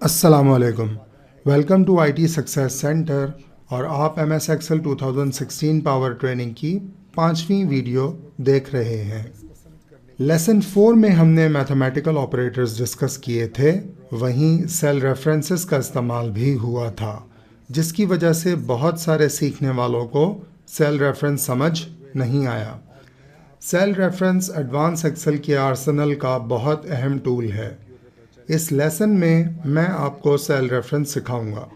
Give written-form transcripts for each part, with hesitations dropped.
अस्सलामुअलैकुम। Welcome to IT success centre और आप एमएस एक्सेल 2016 पावर ट्रेनिंग की 5वीं वीडियो देख रहे हैं। लेसन 4 में हमने मैथमेटिकल ऑपरेटर्स डिस्कस किए थे, वहीं सेल रेफरेंसेस का इस्तेमाल भी हुआ था, जिसकी वजह से बहुत सारे सीखने वालों को सेल रेफरेंस समझ नहीं आया। सेल रेफरेंस एडवांस एक्सेल के आर्सेनल का बहुत अहम टूल है। इस लेसन में मैं आपको सेल रेफरेंस सिखाऊंगा।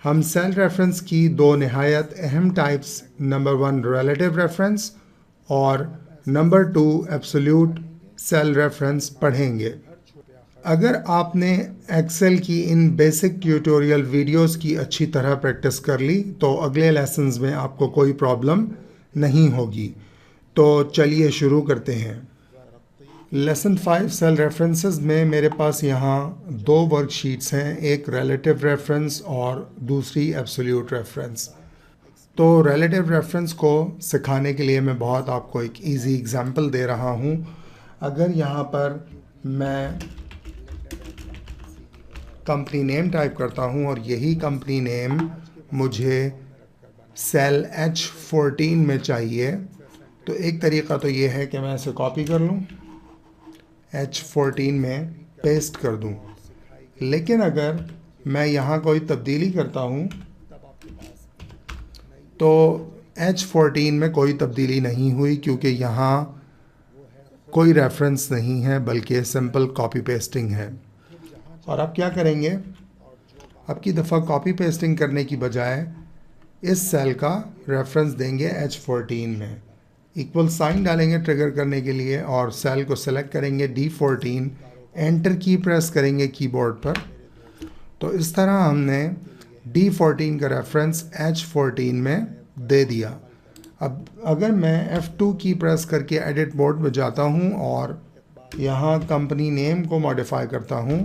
हम सेल रेफरेंस की दो निहायत अहम टाइप्स, नंबर 1 रिलेटिव रेफरेंस और नंबर 2 एब्सोल्यूट सेल रेफरेंस पढ़ेंगे। अगर आपने एक्सेल की इन बेसिक ट्यूटोरियल वीडियोस की अच्छी तरह प्रैक्टिस कर ली तो अगले लेसन्स में आपको कोई प्रॉब्लम नहीं होगी। तो चलिए शुरू करते हैं। लेसन 5 सेल रेफरेंसेस में मेरे पास यहाँ दो वर्कशीट्स हैं, एक रिलेटिव रेफरेंस और दूसरी एब्सोल्यूट रेफरेंस। तो रिलेटिव रेफरेंस को सिखाने के लिए मैं बहुत आपको एक इजी एग्जांपल दे रहा हूँ। अगर यहाँ पर मैं कंपनी नेम टाइप करता हूँ और यही कंपनी नेम मुझे सेल H14 में चाहिए, तो एक तरीका तो ये है कि मैं इसे कॉपी कर लूँ, H14 में पेस्ट कर दूँ। लेकिन अगर मैं यहाँ कोई तब्दीली करता हूँ तो H14 में कोई तब्दीली नहीं हुई, क्योंकि यहाँ कोई रेफरेंस नहीं है बल्कि सिंपल कॉपी पेस्टिंग है। और अब क्या करेंगे, अब की दफ़ा कॉपी पेस्टिंग करने की बजाय इस सेल का रेफरेंस देंगे H14 में, इक्वल साइन डालेंगे ट्रिगर करने के लिए और सेल को सेलेक्ट करेंगे D14, एंटर की प्रेस करेंगे कीबोर्ड पर। तो इस तरह हमने D14 का रेफरेंस H14 में दे दिया। अब अगर मैं F2 की प्रेस करके एडिट मोड में जाता हूँ और यहाँ कंपनी नेम को मॉडिफाई करता हूँ,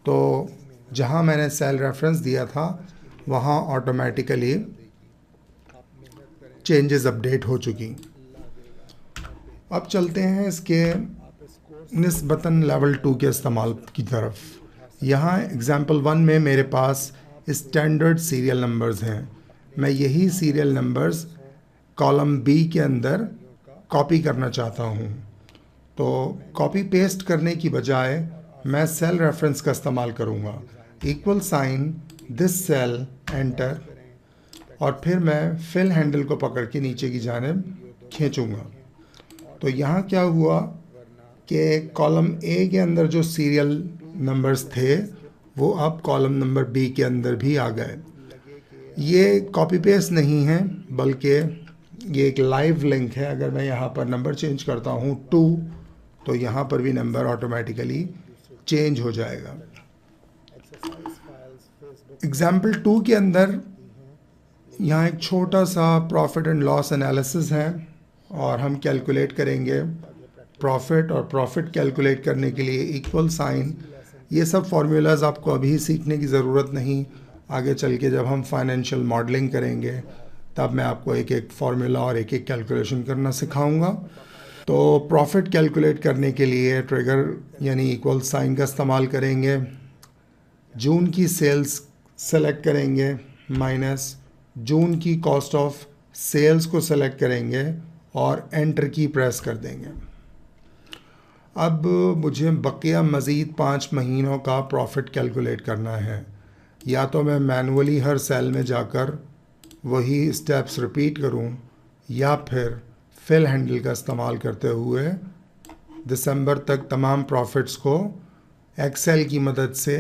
तो जहाँ मैंने सेल रेफरेंस दिया था वहाँ ऑटोमेटिकली चेंजेस अपडेट हो चुकी। अब चलते हैं इसके निस्बतन लेवल 2 के इस्तेमाल की तरफ। यहाँ एग्जाम्पल 1 में मेरे पास स्टैंडर्ड सीरियल नंबर्स हैं। मैं यही सीरियल नंबर्स कॉलम बी के अंदर कॉपी करना चाहता हूँ। तो कॉपी पेस्ट करने की बजाय मैं सेल रेफरेंस का इस्तेमाल करूँगा, equal sign this cell, enter, और फिर मैं फिल हैंडल को पकड़ के नीचे की जानिब खींचूँगा। तो यहाँ क्या हुआ कि कॉलम ए के अंदर जो सीरियल नंबर्स थे वो अब कॉलम नंबर बी के अंदर भी आ गए। ये कॉपी पेस्ट नहीं है बल्कि ये एक लाइव लिंक है। अगर मैं यहाँ पर नंबर चेंज करता हूँ 2, तो यहाँ पर भी नंबर ऑटोमेटिकली चेंज हो जाएगा। एग्जाम्पल 2 के अंदर यहाँ एक छोटा सा प्रॉफिट एंड लॉस एनालिसिस है और हम कैलकुलेट करेंगे प्रॉफिट, और प्रॉफिट कैलकुलेट करने के लिए इक्वल साइन। ये सब फार्मूलाज आपको अभी सीखने की ज़रूरत नहीं, आगे चल के जब हम फाइनेंशियल मॉडलिंग करेंगे तब मैं आपको एक एक फार्मूला और एक एक कैलकुलेशन करना सिखाऊंगा। तो प्रॉफिट कैलकुलेट करने के लिए ट्रिगर यानी इक्वल साइन का इस्तेमाल करेंगे। जून की सेल्स सेलेक्ट करेंगे माइनस जून की कॉस्ट ऑफ सेल्स को सेलेक्ट करेंगे और एंटर की प्रेस कर देंगे। अब मुझे बकिया मज़ीद 5 महीनों का प्रॉफिट कैलकुलेट करना है। या तो मैं मैनुअली हर सेल में जाकर वही स्टेप्स रिपीट करूं, या फिर फिल हैंडल का इस्तेमाल करते हुए दिसंबर तक तमाम प्रॉफिट्स को एक्सेल की मदद से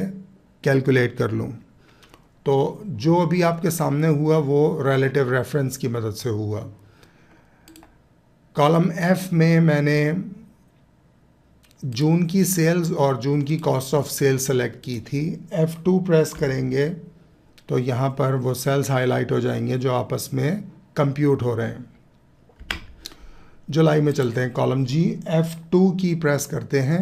कैलकुलेट कर लूं। तो जो अभी आपके सामने हुआ वो रिलेटिव रेफरेंस की मदद से हुआ। कॉलम एफ में मैंने जून की सेल्स और जून की कॉस्ट ऑफ सेल्स सेलेक्ट की थी। F2 प्रेस करेंगे तो यहाँ पर वो सेल्स हाईलाइट हो जाएंगे जो आपस में कंप्यूट हो रहे हैं। जुलाई में चलते हैं, कॉलम जी, F2 की प्रेस करते हैं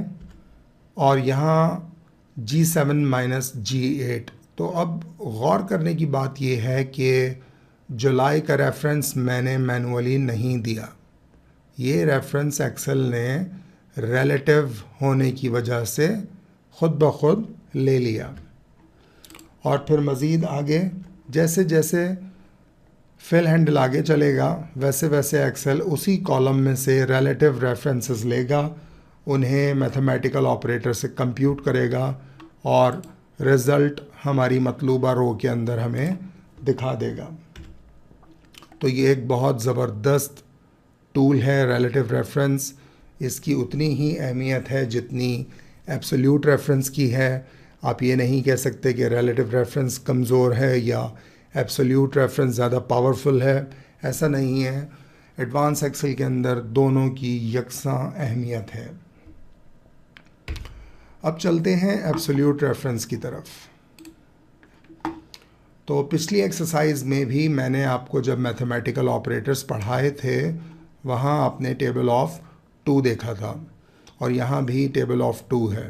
और यहाँ G7 माइनस G8। तो अब गौर करने की बात यह है कि जुलाई का रेफरेंस मैंने मैनुअली नहीं दिया, ये रेफरेंस एक्सेल ने रिलेटिव होने की वजह से ख़ुद ब खुद ले लिया। और फिर मज़ीद आगे जैसे जैसे फिल हैंडल आगे चलेगा वैसे वैसे एक्सेल उसी कॉलम में से रिलेटिव रेफरेंसेस लेगा, उन्हें मैथमेटिकल ऑपरेटर से कंप्यूट करेगा और रिज़ल्ट हमारी मतलूबा रो के अंदर हमें दिखा देगा। तो ये एक बहुत ज़बरदस्त टूल है रिलेटिव रेफरेंस। इसकी उतनी ही अहमियत है जितनी एब्सोल्यूट रेफरेंस की है। आप ये नहीं कह सकते कि रिलेटिव रेफरेंस कमज़ोर है या एब्सोल्यूट रेफरेंस ज़्यादा पावरफुल है, ऐसा नहीं है। एडवांस एक्सेल के अंदर दोनों की यकसां अहमियत है। अब चलते हैं एब्सोल्यूट रेफरेंस की तरफ। तो पिछली एक्सरसाइज में भी मैंने आपको जब मैथमेटिकल ऑपरेटर्स पढ़ाए थे वहाँ आपने टेबल ऑफ 2 देखा था और यहाँ भी टेबल ऑफ 2 है।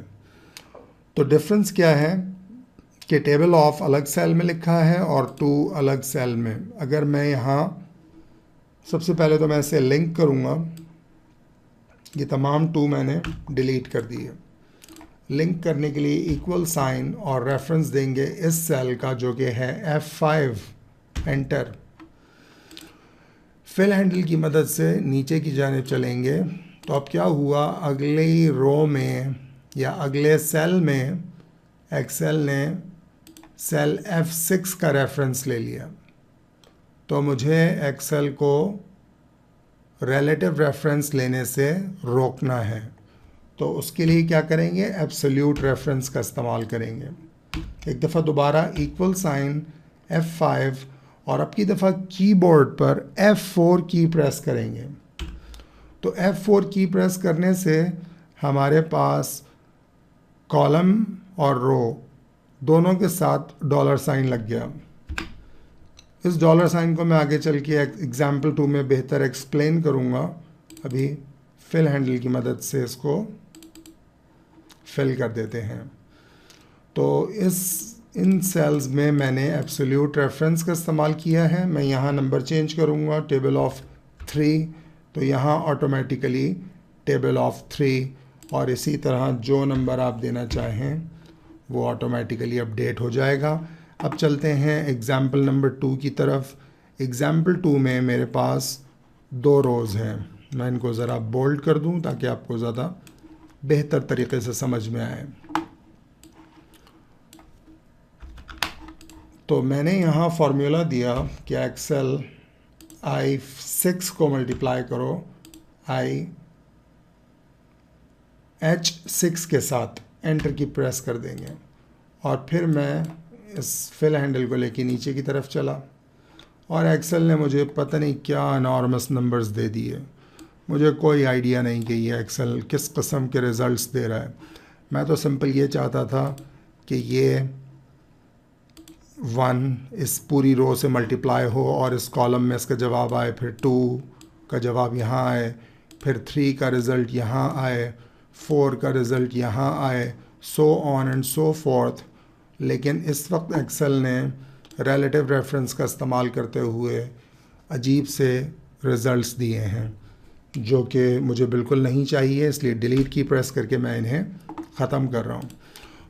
तो डिफरेंस क्या है कि टेबल ऑफ अलग सेल में लिखा है और 2 अलग सेल में। अगर मैं यहाँ सबसे पहले तो मैं इसे लिंक करूँगा, ये तमाम 2 मैंने डिलीट कर दिए। लिंक करने के लिए इक्वल साइन और रेफरेंस देंगे इस सेल का जो कि है F5, एंटर। फिल हैंडल की मदद से नीचे की जानिब चलेंगे तो अब क्या हुआ, अगली रो में या अगले सेल में एक्सेल ने सेल F6 का रेफरेंस ले लिया। तो मुझे एक्सेल को रिलेटिव रेफरेंस लेने से रोकना है। तो उसके लिए क्या करेंगे, एब्सोल्यूट रेफरेंस का इस्तेमाल करेंगे। एक दफ़ा दोबारा इक्वल साइन F5 और अब की दफ़ा कीबोर्ड पर F4 की प्रेस करेंगे। तो F4 की प्रेस करने से हमारे पास कॉलम और रो दोनों के साथ डॉलर साइन लग गया। इस डॉलर साइन को मैं आगे चल के एग्जाम्पल 2 में बेहतर एक्सप्लेन करूँगा। अभी फिल हैंडल की मदद से इसको फिल कर देते हैं। तो इन सेल्स में मैंने एब्सोल्यूट रेफरेंस का इस्तेमाल किया है। मैं यहाँ नंबर चेंज करूँगा टेबल ऑफ 3, तो यहाँ ऑटोमेटिकली टेबल ऑफ 3 और इसी तरह जो नंबर आप देना चाहें वो ऑटोमेटिकली अपडेट हो जाएगा। अब चलते हैं एग्ज़ाम्पल नंबर 2 की तरफ। एग्ज़ाम्पल 2 में मेरे पास 2 रोज़ हैं। मैं इनको ज़रा बोल्ड कर दूं ताकि आपको ज़्यादा बेहतर तरीके से समझ में आए। तो मैंने यहाँ फार्मूला दिया कि एक्सेल I6 को मल्टीप्लाई करो H6 के साथ, एंटर की प्रेस कर देंगे और फिर मैं इस फिल हैंडल को लेके नीचे की तरफ चला और एक्सेल ने मुझे पता नहीं क्या एनॉर्मस नंबर्स दे दिए। मुझे कोई आइडिया नहीं कि ये एक्सेल किस किस्म के रिज़ल्ट्स दे रहा है। मैं तो सिंपल ये चाहता था कि ये 1 इस पूरी रो से मल्टीप्लाई हो और इस कॉलम में इसका जवाब आए, फिर 2 का जवाब यहाँ आए, फिर 3 का रिज़ल्ट यहाँ आए, 4 का रिज़ल्ट यहाँ आए, so on and so fourth. लेकिन इस वक्त एक्सेल ने रिलेटिव रेफरेंस का इस्तेमाल करते हुए अजीब से रिज़ल्ट्स दिए हैं जो कि मुझे बिल्कुल नहीं चाहिए, इसलिए डिलीट की प्रेस करके मैं इन्हें ख़त्म कर रहा हूँ।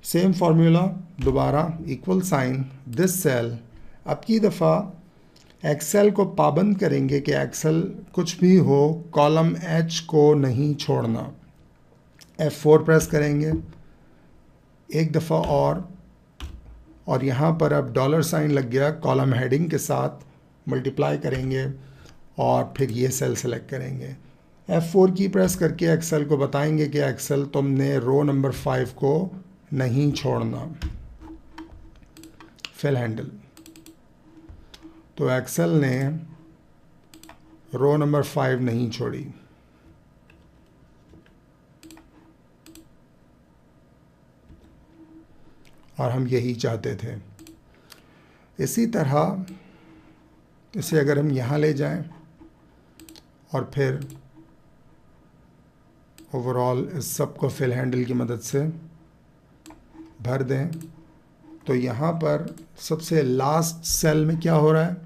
सेम फार्मूला दोबारा, इक्वल साइन दिस सेल। अब की दफ़ा एक्सेल को पाबंद करेंगे कि एक्सेल कुछ भी हो कॉलम H को नहीं छोड़ना। F4 प्रेस करेंगे एक दफ़ा और यहाँ पर अब डॉलर साइन लग गया कॉलम हेडिंग के साथ, मल्टीप्लाई करेंगे और फिर ये सेल सेलेक्ट करेंगे। F4 की प्रेस करके एक्सेल को बताएंगे कि एक्सेल तुमने रो नंबर 5 को नहीं छोड़ना। फिल हैंडल, तो एक्सेल ने रो नंबर 5 नहीं छोड़ी। और हम यही चाहते थे। इसी तरह इसे अगर हम यहाँ ले जाएं और फिर ओवरऑल इस सब को फिल हैंडल की मदद से भर दें, तो यहाँ पर सबसे लास्ट सेल में क्या हो रहा है,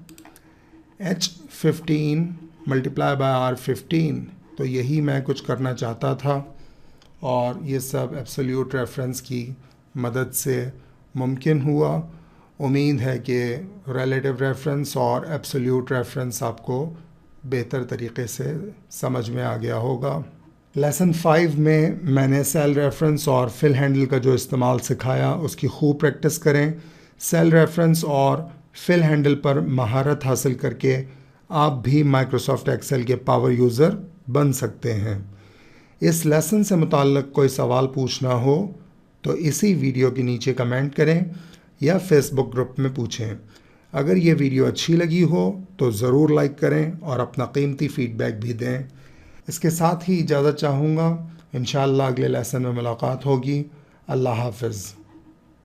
H15 मल्टीप्लाई बाय R15। तो यही मैं कुछ करना चाहता था और ये सब एब्सोल्यूट रेफरेंस की मदद से मुमकिन हुआ। उम्मीद है कि रिलेटिव रेफरेंस और एब्सोल्यूट रेफरेंस आपको बेहतर तरीके से समझ में आ गया होगा। लेसन 5 में मैंने सेल रेफरेंस और फिल हैंडल का जो इस्तेमाल सिखाया उसकी खूब प्रैक्टिस करें। सेल रेफरेंस और फिल हैंडल पर महारत हासिल करके आप भी माइक्रोसॉफ्ट एक्सेल के पावर यूज़र बन सकते हैं। इस लेसन से मुताल्लिक़ कोई सवाल पूछना हो तो इसी वीडियो के नीचे कमेंट करें या फेसबुक ग्रुप में पूछें। अगर ये वीडियो अच्छी लगी हो तो ज़रूर लाइक करें और अपना कीमती फ़ीडबैक भी दें। इसके साथ ही इजाज़त चाहूँगा। इंशाअल्लाह अगले लेसन में मुलाकात होगी। अल्लाह हाफ़िज़।